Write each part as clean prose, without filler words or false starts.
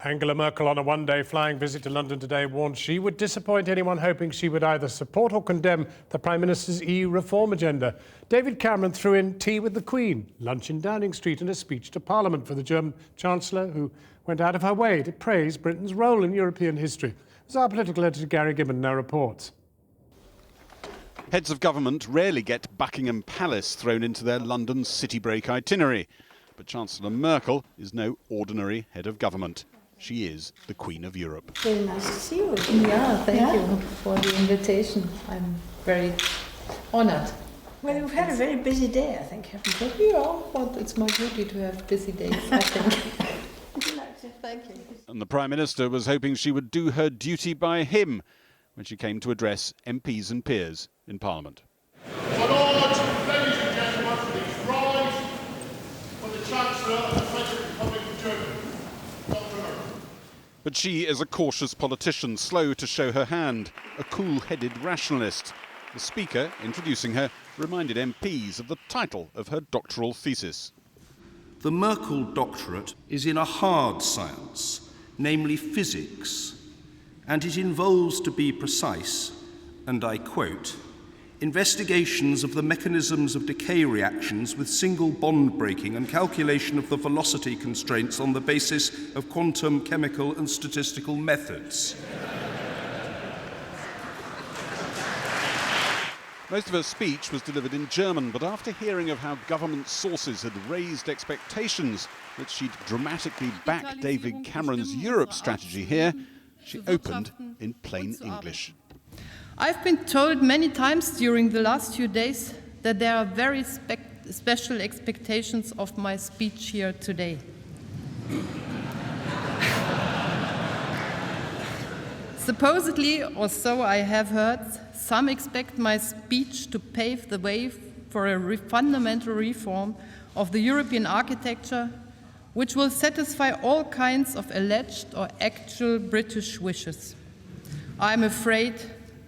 Angela Merkel, on a one-day flying visit to London today, warned she would disappoint anyone hoping she would either support or condemn the Prime Minister's EU reform agenda. David Cameron threw in tea with the Queen, lunch in Downing Street and a speech to Parliament for the German Chancellor, who went out of her way to praise Britain's role in European history. As our political editor Gary Gibbon now reports. Heads of government rarely get Buckingham Palace thrown into their London city break itinerary. But Chancellor Merkel is no ordinary head of government. She is the Queen of Europe. Very nice to see you. Yeah, thank you for the invitation. I'm very honoured. Well, you've had a very busy day, I think, haven't you? Yeah, but it's my duty to have busy days, I think. Would you like to? Thank you. And the Prime Minister was hoping she would do her duty by him when she came to address MPs and peers in Parliament. My Lords, ladies and gentlemen, please rise for the Chancellor of the Federal Republic of Germany, Dr. Merkel. But she is a cautious politician, slow to show her hand, a cool-headed rationalist. The Speaker, introducing her, reminded MPs of the title of her doctoral thesis. The Merkel doctorate is in a hard science, namely physics, and it involves, to be precise, and I quote, investigations of the mechanisms of decay reactions with single bond breaking and calculation of the velocity constraints on the basis of quantum, chemical and statistical methods. Most of her speech was delivered in German, but after hearing of how government sources had raised expectations that she'd dramatically back David Cameron's Europe strategy here, she opened in plain English. I've been told many times during the last few days that there are very special expectations of my speech here today. Supposedly, or so I have heard, some expect my speech to pave the way for a fundamental reform of the European architecture, which will satisfy all kinds of alleged or actual British wishes. I'm afraid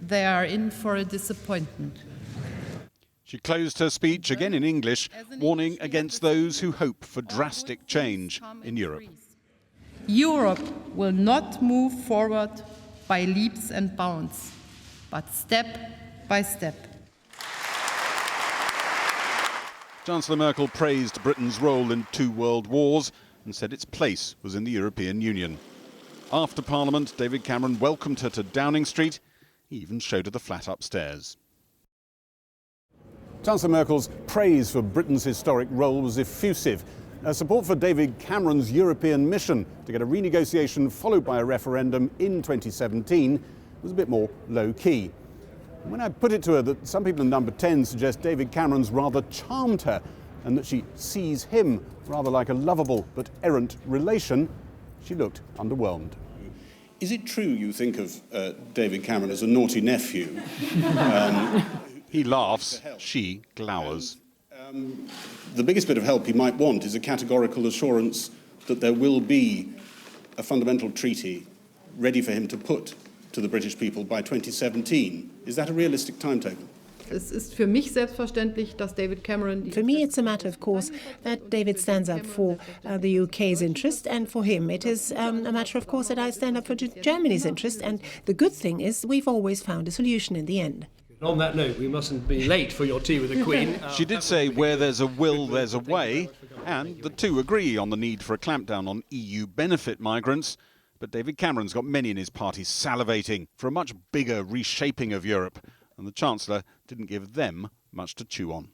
they are in for a disappointment. She closed her speech again in English, warning against those who hope for drastic change in Europe. Europe will not move forward by leaps and bounds, but step by step. Chancellor Merkel praised Britain's role in 2 world wars and said its place was in the European Union. After Parliament, David Cameron welcomed her to Downing Street. He even showed her the flat upstairs. Chancellor Merkel's praise for Britain's historic role was effusive. Support for David Cameron's European mission to get a renegotiation followed by a referendum in 2017 was a bit more low-key. When I put it to her that some people in Number 10 suggest David Cameron's rather charmed her and that she sees him rather like a lovable but errant relation, she looked underwhelmed. Is it true you think of David Cameron as a naughty nephew? He laughs, she glowers. The biggest bit of help he might want is a categorical assurance that there will be a fundamental treaty ready for him to put to the British people by 2017. Is that a realistic timetable? Es ist für mich selbstverständlich, dass David Cameron. For me, it's a matter of course that David stands up for the UK's interest, and for him it is a matter of course that I stand up for Germany's interest. And the good thing is we've always found a solution in the end. On that note, we mustn't be late for your tea with the Queen. She did say where there's a will, there's a way, and the two agree on the need for a clampdown on EU benefit migrants. But David Cameron's got many in his party salivating for a much bigger reshaping of Europe, and the Chancellor didn't give them much to chew on.